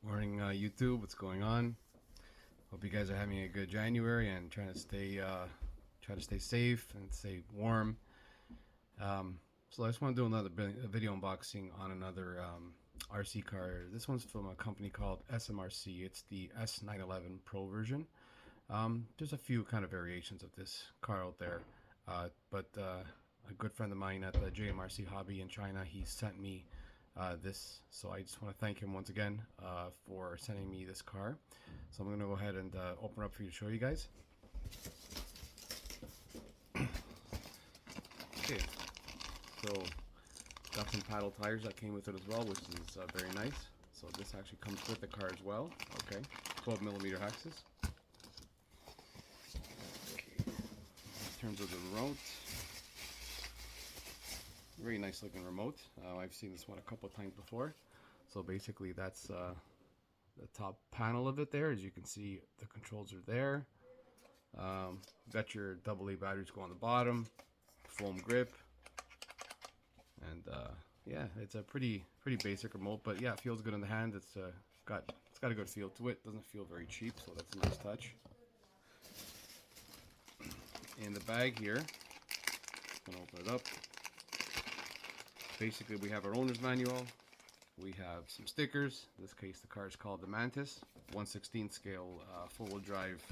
Morning, YouTube. What's going on? Hope you guys are having a good January and try to stay safe and stay warm. So I just want to do another video unboxing on another RC car. This one's from a company called SMRC. It's the S911PRO version. There's a few kind of variations of this car out there, but a good friend of mine at the JMRC Hobby in China, he sent me this, so I just want to thank him once again for sending me this car. So I'm going to go ahead and open up for you to show you guys. Okay, so got some paddle tires that came with it as well, which is very nice. So this actually comes with the car as well. Okay, 12mm axis. Okay, in terms of the remote, very nice looking remote. I've seen this one a couple of times before. So basically that's the top panel of it there. As you can see, the controls are there. Got your AA batteries go on the bottom, foam grip, and yeah, it's a pretty basic remote, but yeah, it feels good in the hand. It's got a good feel to it. Doesn't feel very cheap, so that's a nice touch. In the bag here, I'm gonna open it up. Basically, we have our owner's manual. We have some stickers. In this case, the car is called the Mantis, 1/16 scale four-wheel drive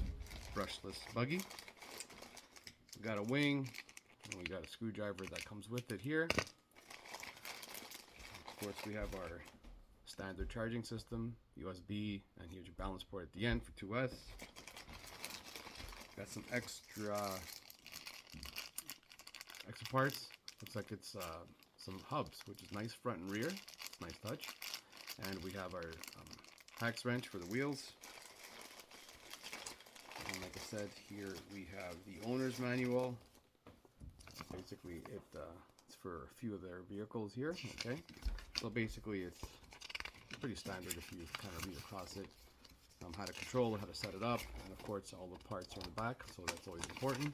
brushless buggy. We got a wing, and we got a screwdriver that comes with it here. Of course, we have our standard charging system, USB, and here's your balance port at the end for 2S. Got some extra parts. Looks like it's some hubs, which is nice, front and rear. It's a nice touch. And we have our hex wrench for the wheels. And like I said, here we have the owner's manual. Basically, it's for a few of their vehicles here. Okay, so basically it's pretty standard if you kind of read across it. How to control it, how to set it up, and of course all the parts are in the back, so that's always important.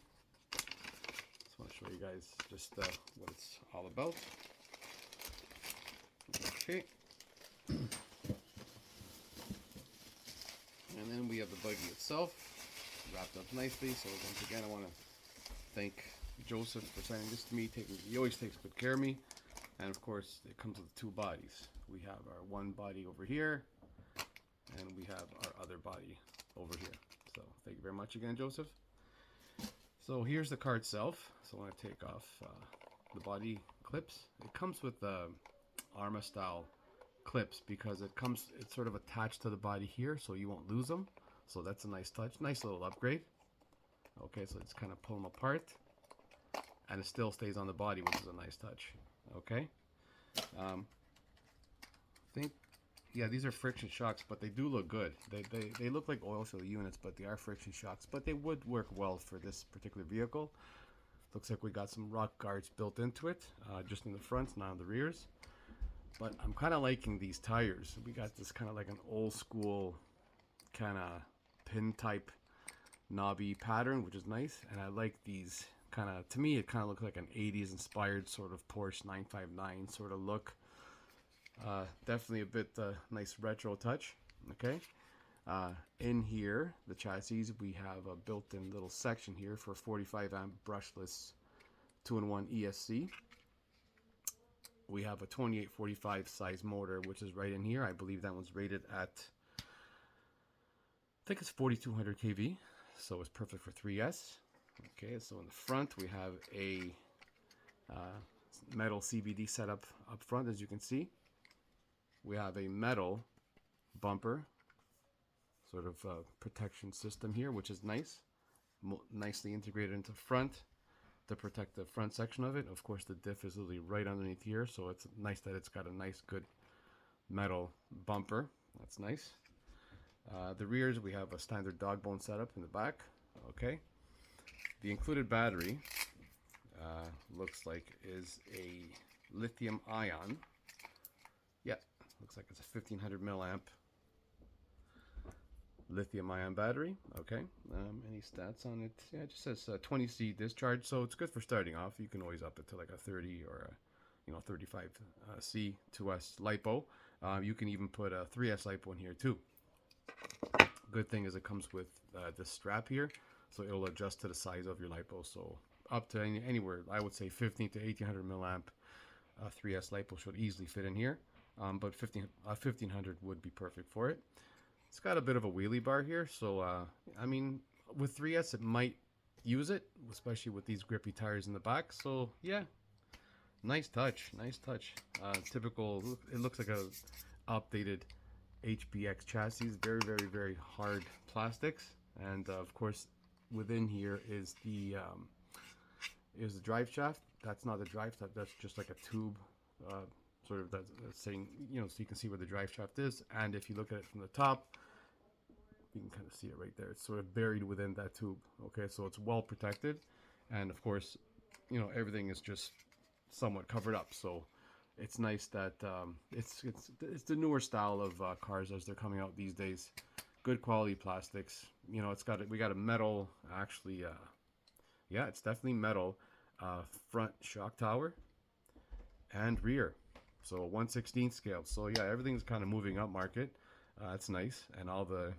Just want to show you guys just what it's all about. Okay. And then we have the buggy itself, wrapped up nicely. So once again, I want to thank Joseph for sending this to me. He always takes good care of me. And of course, it comes with two bodies. We have our one body over here, and we have our other body over here. So thank you very much again, Joseph. So here's the car itself. So I want to take off the body clips. It comes with Arma style clips because it's sort of attached to the body here, so you won't lose them. So that's a nice touch, nice little upgrade. Okay, so just kind of pull them apart, and it still stays on the body, which is a nice touch. Okay, I think, yeah, these are friction shocks, but they do look good. They look like oil fill units, but they are friction shocks, but they would work well for this particular vehicle. Looks like we got some rock guards built into it, just in the fronts, not in the rears. But I'm kind of liking these tires. We got this kind of like an old school kind of pin type knobby pattern, which is nice. And I like these kind of, to me, it kind of looks like an 80s inspired sort of Porsche 959 sort of look. Definitely a bit nice retro touch. Okay. In here, the chassis, we have a built-in little section here for 45 amp brushless 2-in-1 ESC. We have a 2845 size motor, which is right in here. I believe that one's rated at, I think it's 4200 kV, so it's perfect for 3S. Okay, so in the front we have a metal CVD setup up front, as you can see. We have a metal bumper, sort of protection system here, which is nice, nicely integrated into front to protect the front section of it. Of course, the diff is literally right underneath here, so it's nice that it's got a nice, good metal bumper. That's nice. The rears, we have a standard dog bone setup in the back. Okay. The included battery looks like is a lithium ion. Yeah, looks like it's a 1500 milliamp lithium ion battery. Okay. Any stats on it? Yeah, it just says 20C discharge, so it's good for starting off. You can always up it to like a 30 or a 35C 2S LiPo. You can even put a 3S lipo in here too. Good thing is it comes with this strap here, so it'll adjust to the size of your lipo. So up to anywhere, I would say 15 to 1800 milliamp 3S lipo should easily fit in here. But 1500 would be perfect for it. It's got a bit of a wheelie bar here, so I mean, with 3S it might use it, especially with these grippy tires in the back. So yeah, nice touch, nice touch. Typical. It looks like a updated HBX chassis. Very, very, very hard plastics, and of course, within here is the drive shaft. That's not the drive shaft. That's just like a tube, sort of that's saying, you know, so you can see where the drive shaft is. And if you look at it from the top, you can kind of see it right there. It's sort of buried within that tube. Okay, so it's well protected, and of course, you know, everything is just somewhat covered up. So it's nice that it's the newer style of cars as they're coming out these days. Good quality plastics. You know, we got a metal, actually. Yeah, it's definitely metal. Front shock tower and rear. So 1/16 scale. So yeah, everything's kind of moving up market. That's nice, and all the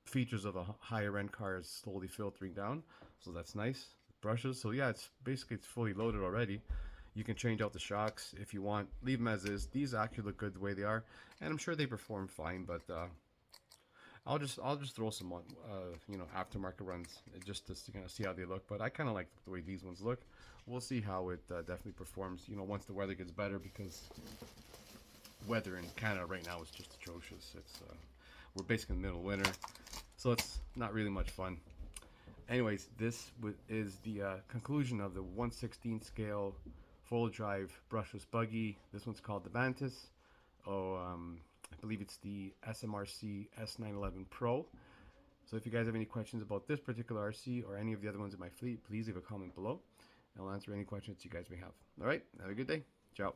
features of a higher end car is slowly filtering down. So that's nice. Brushes. So yeah, it's fully loaded already. You can change out the shocks if you want. Leave them as is. These actually look good the way they are, and I'm sure they perform fine. But I'll just throw some on, you know, aftermarket runs just to kind of see how they look. But I kind of like the way these ones look. We'll see how it definitely performs, you know, once the weather gets better, because weather in Canada right now is just atrocious. It's we're basically in the middle of winter, so it's not really much fun. Anyways, this is the conclusion of the 1/16 scale full drive brushless buggy. This one's called the Vantis. I believe it's the SMRC S911PRO. So if you guys have any questions about this particular RC or any of the other ones in my fleet, please leave a comment below, and I'll answer any questions you guys may have. All right, have a good day. Ciao.